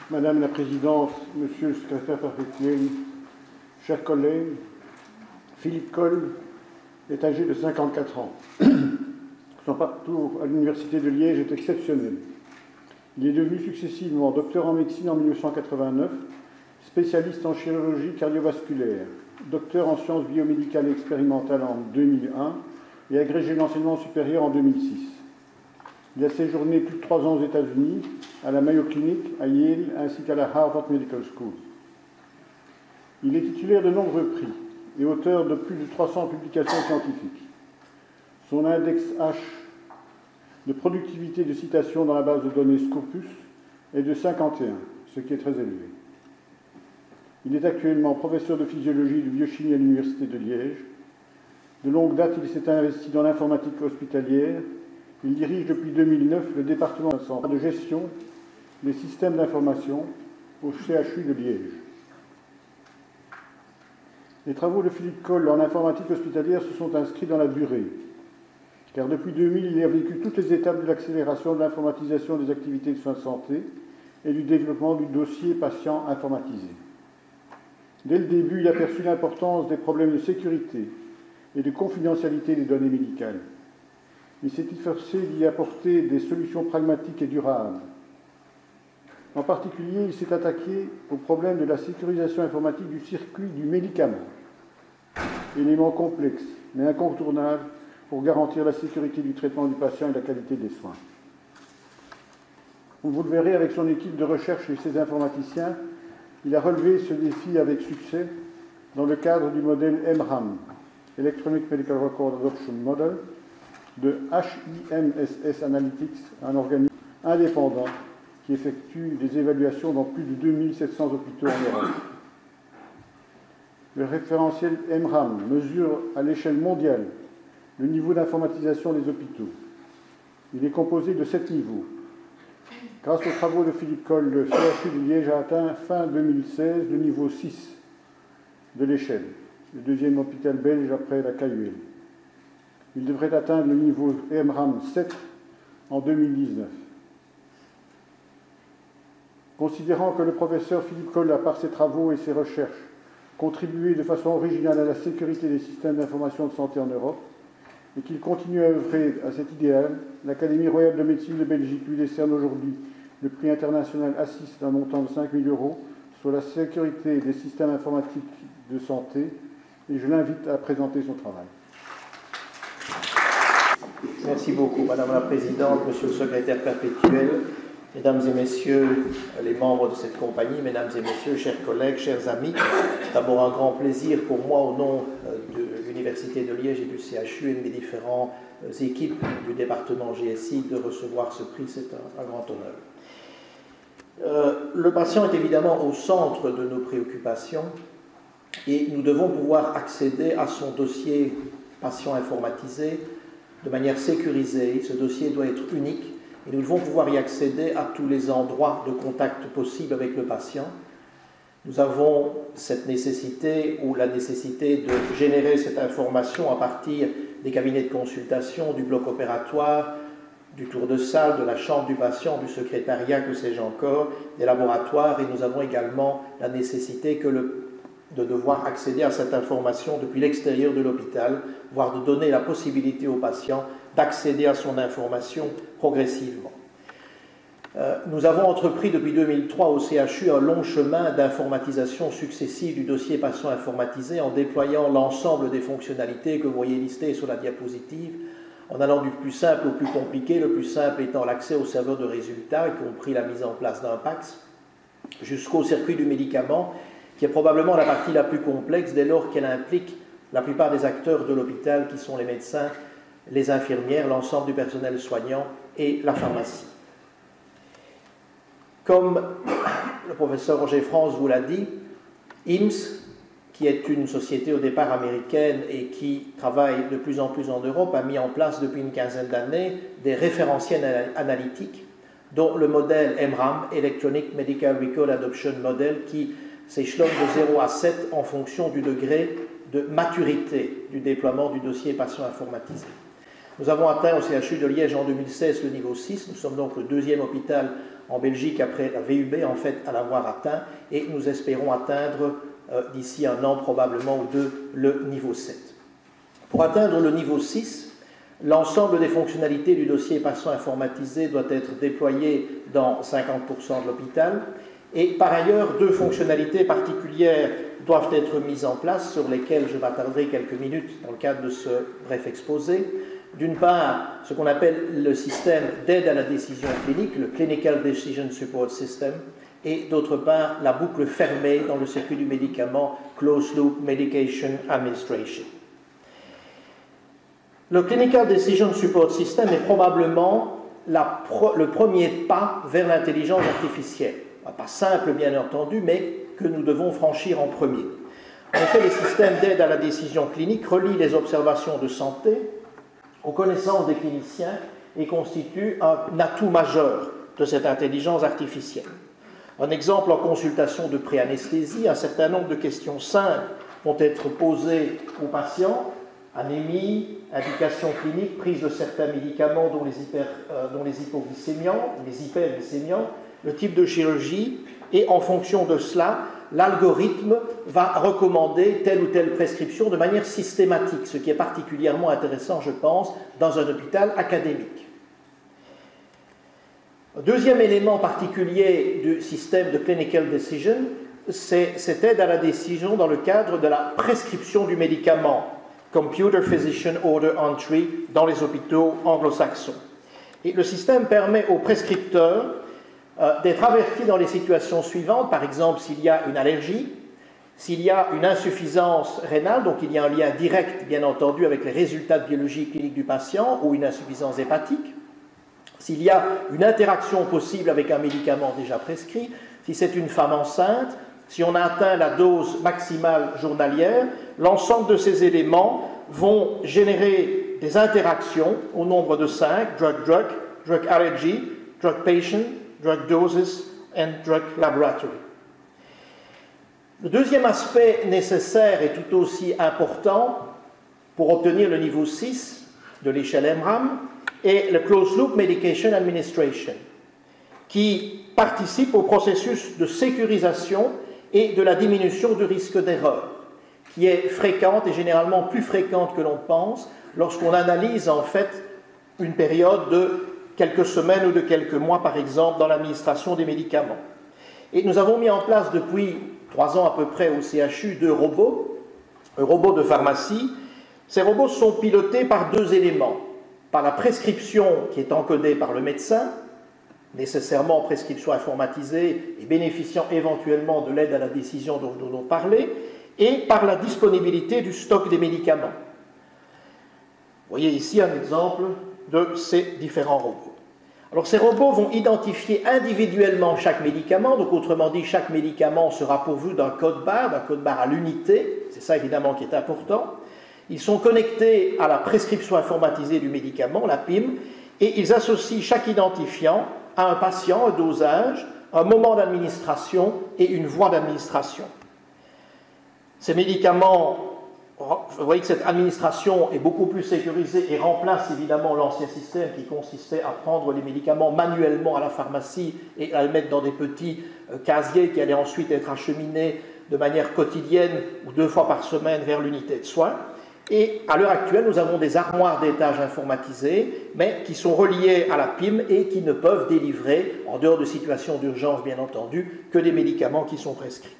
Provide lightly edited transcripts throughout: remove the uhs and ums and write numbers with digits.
Madame la Présidente, Monsieur le Secrétaire perpétuel, chers collègues, Philippe Coll est âgé de 54 ans. Son parcours à l'Université de Liège est exceptionnel. Il est devenu successivement docteur en médecine en 1989, spécialiste en chirurgie cardiovasculaire, docteur en sciences biomédicales et expérimentales en 2001 et agrégé d'enseignement supérieur en 2006. Il a séjourné plus de 3 ans aux États-Unis, à la Mayo Clinic, à Yale, ainsi qu'à la Harvard Medical School. Il est titulaire de nombreux prix et auteur de plus de 300 publications scientifiques. Son index H de productivité de citation dans la base de données Scopus est de 51, ce qui est très élevé. Il est actuellement professeur de physiologie et de biochimie à l'Université de Liège. De longue date, il s'est investi dans l'informatique hospitalière. Il dirige depuis 2009 le département de gestion des systèmes d'information au CHU de Liège. Les travaux de Philippe Coll en informatique hospitalière se sont inscrits dans la durée, car depuis 2000, il a vécu toutes les étapes de l'accélération de l'informatisation des activités de soins de santé et du développement du dossier patient informatisé. Dès le début, il a perçu l'importance des problèmes de sécurité et de confidentialité des données médicales. Il s'est efforcé d'y apporter des solutions pragmatiques et durables. En particulier, il s'est attaqué au problème de la sécurisation informatique du circuit du médicament, élément complexe mais incontournable pour garantir la sécurité du traitement du patient et la qualité des soins. Vous le verrez avec son équipe de recherche et ses informaticiens, il a relevé ce défi avec succès dans le cadre du modèle EMRAM, Electronic Medical Record Adoption Model, de HIMSS Analytics, un organisme indépendant qui effectue des évaluations dans plus de 2700 hôpitaux en Europe. Le référentiel EMRAM mesure à l'échelle mondiale le niveau d'informatisation des hôpitaux. Il est composé de 7 niveaux. Grâce aux travaux de Philippe Coll, le CHU de Liège a atteint fin 2016 le niveau 6 de l'échelle, le deuxième hôpital belge après la KUL. Il devrait atteindre le niveau EMRAM 7 en 2019. Considérant que le professeur Philippe Coll a, par ses travaux et ses recherches, contribué de façon originale à la sécurité des systèmes d'information de santé en Europe, et qu'il continue à œuvrer à cet idéal, l'Académie royale de médecine de Belgique lui décerne aujourd'hui le prix international Assis d'un montant de 5 000 € sur la sécurité des systèmes informatiques de santé, et je l'invite à présenter son travail. Merci beaucoup, Madame la Présidente, Monsieur le Secrétaire perpétuel, Mesdames et Messieurs les membres de cette compagnie, Mesdames et Messieurs, chers collègues, chers amis. D'abord un grand plaisir pour moi au nom de l'Université de Liège et du CHU et de mes différentes équipes du département GSI de recevoir ce prix, c'est un grand honneur. Le patient est évidemment au centre de nos préoccupations et nous devons pouvoir accéder à son dossier patient informatisé de manière sécurisée. Ce dossier doit être unique et nous devons pouvoir y accéder à tous les endroits de contact possibles avec le patient. Nous avons cette nécessité ou la nécessité de générer cette information à partir des cabinets de consultation, du bloc opératoire, du tour de salle, de la chambre du patient, du secrétariat, que sais-je encore, des laboratoires, et nous avons également la nécessité de devoir accéder à cette information depuis l'extérieur de l'hôpital, voire de donner la possibilité au patient d'accéder à son information progressivement. Nous avons entrepris depuis 2003 au CHU un long chemin d'informatisation successive du dossier patient informatisé en déployant l'ensemble des fonctionnalités que vous voyez listées sur la diapositive, en allant du plus simple au plus compliqué, le plus simple étant l'accès au serveur de résultats, y compris la mise en place d'un PACS, jusqu'au circuit du médicament, qui est probablement la partie la plus complexe dès lors qu'elle implique la plupart des acteurs de l'hôpital, qui sont les médecins, les infirmières, l'ensemble du personnel soignant et la pharmacie. Comme le professeur Roger France vous l'a dit, IMSS, qui est une société au départ américaine et qui travaille de plus en plus en Europe, a mis en place depuis une quinzaine d'années des référentiels analytiques, dont le modèle EMRAM, Electronic Medical Record Adoption Model, qui s'échelonne de 0 à 7 en fonction du degré de maturité du déploiement du dossier patient informatisé. Nous avons atteint au CHU de Liège en 2016 le niveau 6, nous sommes donc le deuxième hôpital en Belgique après la VUB en fait à l'avoir atteint, et nous espérons atteindre d'ici un an probablement ou deux le niveau 7. Pour atteindre le niveau 6, l'ensemble des fonctionnalités du dossier patient informatisé doit être déployé dans 50% de l'hôpital, et par ailleurs, deux fonctionnalités particulières doivent être mises en place sur lesquelles je m'attarderai quelques minutes dans le cadre de ce bref exposé. D'une part, ce qu'on appelle le système d'aide à la décision clinique, le Clinical Decision Support System, et d'autre part, la boucle fermée dans le circuit du médicament, Closed Loop Medication Administration. Le Clinical Decision Support System est probablement le premier pas vers l'intelligence artificielle. Pas simple, bien entendu, mais que nous devons franchir en premier. En effet, les systèmes d'aide à la décision clinique relient les observations de santé aux connaissances des cliniciens et constituent un atout majeur de cette intelligence artificielle. Un exemple, en consultation de pré-anesthésie, un certain nombre de questions simples vont être posées aux patients: anémie, indication clinique, prise de certains médicaments dont les hypoglycémiants, les hyperglycémiants, le type de chirurgie, et en fonction de cela, l'algorithme va recommander telle ou telle prescription de manière systématique, ce qui est particulièrement intéressant, je pense, dans un hôpital académique. Deuxième élément particulier du système de Clinical Decision, c'est cette aide à la décision dans le cadre de la prescription du médicament, Computer Physician Order Entry, dans les hôpitaux anglo-saxons. Et le système permet aux prescripteurs d'être avertis dans les situations suivantes, par exemple s'il y a une allergie, s'il y a une insuffisance rénale, donc il y a un lien direct, bien entendu, avec les résultats de biologie clinique du patient, ou une insuffisance hépatique, s'il y a une interaction possible avec un médicament déjà prescrit, si c'est une femme enceinte, si on a atteint la dose maximale journalière, l'ensemble de ces éléments vont générer des interactions au nombre de 5, drug-drug, drug allergy, drug patient, drug doses and drug laboratory. Le deuxième aspect nécessaire et tout aussi important pour obtenir le niveau 6 de l'échelle MRAM est le Closed Loop Medication Administration, qui participe au processus de sécurisation et de la diminution du risque d'erreur, qui est fréquente et généralement plus fréquente que l'on pense lorsqu'on analyse en fait une période de quelques semaines ou de quelques mois, par exemple, dans l'administration des médicaments. Et nous avons mis en place depuis 3 ans à peu près au CHU 2 robots, robots de pharmacie. Ces robots sont pilotés par 2 éléments. Par la prescription qui est encodée par le médecin, nécessairement prescription informatisée et bénéficiant éventuellement de l'aide à la décision dont nous avons parlé, et par la disponibilité du stock des médicaments. Vous voyez ici un exemple de ces différents robots. Alors ces robots vont identifier individuellement chaque médicament, donc autrement dit chaque médicament sera pourvu d'un code barre à l'unité, c'est ça évidemment qui est important. Ils sont connectés à la prescription informatisée du médicament, la PIM, et ils associent chaque identifiant à un patient, un dosage, un moment d'administration et une voie d'administration. Ces médicaments, vous voyez que cette administration est beaucoup plus sécurisée et remplace évidemment l'ancien système qui consistait à prendre les médicaments manuellement à la pharmacie et à les mettre dans des petits casiers qui allaient ensuite être acheminés de manière quotidienne ou 2 fois par semaine vers l'unité de soins. Et à l'heure actuelle, nous avons des armoires d'étage informatisées, mais qui sont reliées à la PIM et qui ne peuvent délivrer, en dehors de situations d'urgence bien entendu, que des médicaments qui sont prescrits.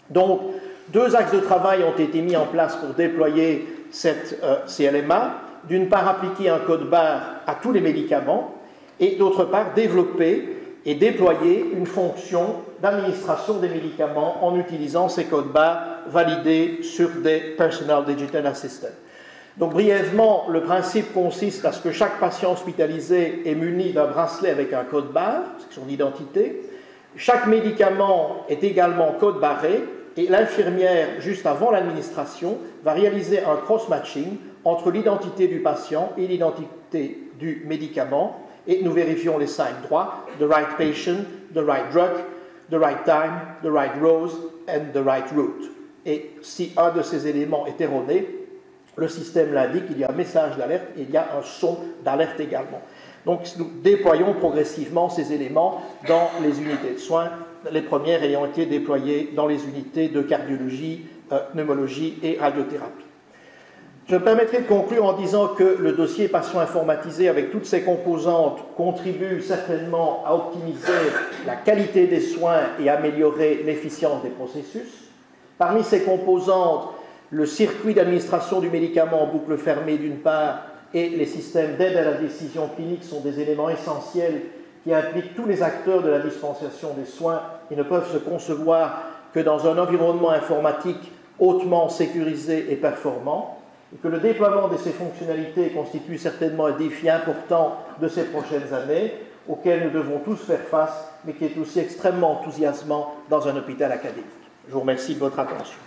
Donc, 2 axes de travail ont été mis en place pour déployer cette CLMA. D'une part, appliquer un code barre à tous les médicaments, et d'autre part, développer et déployer une fonction d'administration des médicaments en utilisant ces codes barres validés sur des Personal Digital Assistants. Donc brièvement, le principe consiste à ce que chaque patient hospitalisé est muni d'un bracelet avec un code barre, c'est son identité. Chaque médicament est également code barré et l'infirmière, juste avant l'administration, va réaliser un cross-matching entre l'identité du patient et l'identité du médicament. Et nous vérifions les 5 droits: the right patient, the right drug, the right time, the right rows and the right route. Et si un de ces éléments est erroné, le système l'indique, il y a un message d'alerte et il y a un son d'alerte également. Donc nous déployons progressivement ces éléments dans les unités de soins, les premières ayant été déployées dans les unités de cardiologie, pneumologie et radiothérapie. Je me permettrai de conclure en disant que le dossier patient informatisé avec toutes ses composantes contribue certainement à optimiser la qualité des soins et améliorer l'efficience des processus. Parmi ces composantes, le circuit d'administration du médicament en boucle fermée d'une part et les systèmes d'aide à la décision clinique sont des éléments essentiels qui impliquent tous les acteurs de la dispensation des soins et ne peuvent se concevoir que dans un environnement informatique hautement sécurisé et performant, et que le déploiement de ces fonctionnalités constitue certainement un défi important de ces prochaines années, auquel nous devons tous faire face, mais qui est aussi extrêmement enthousiasmant dans un hôpital académique. Je vous remercie de votre attention.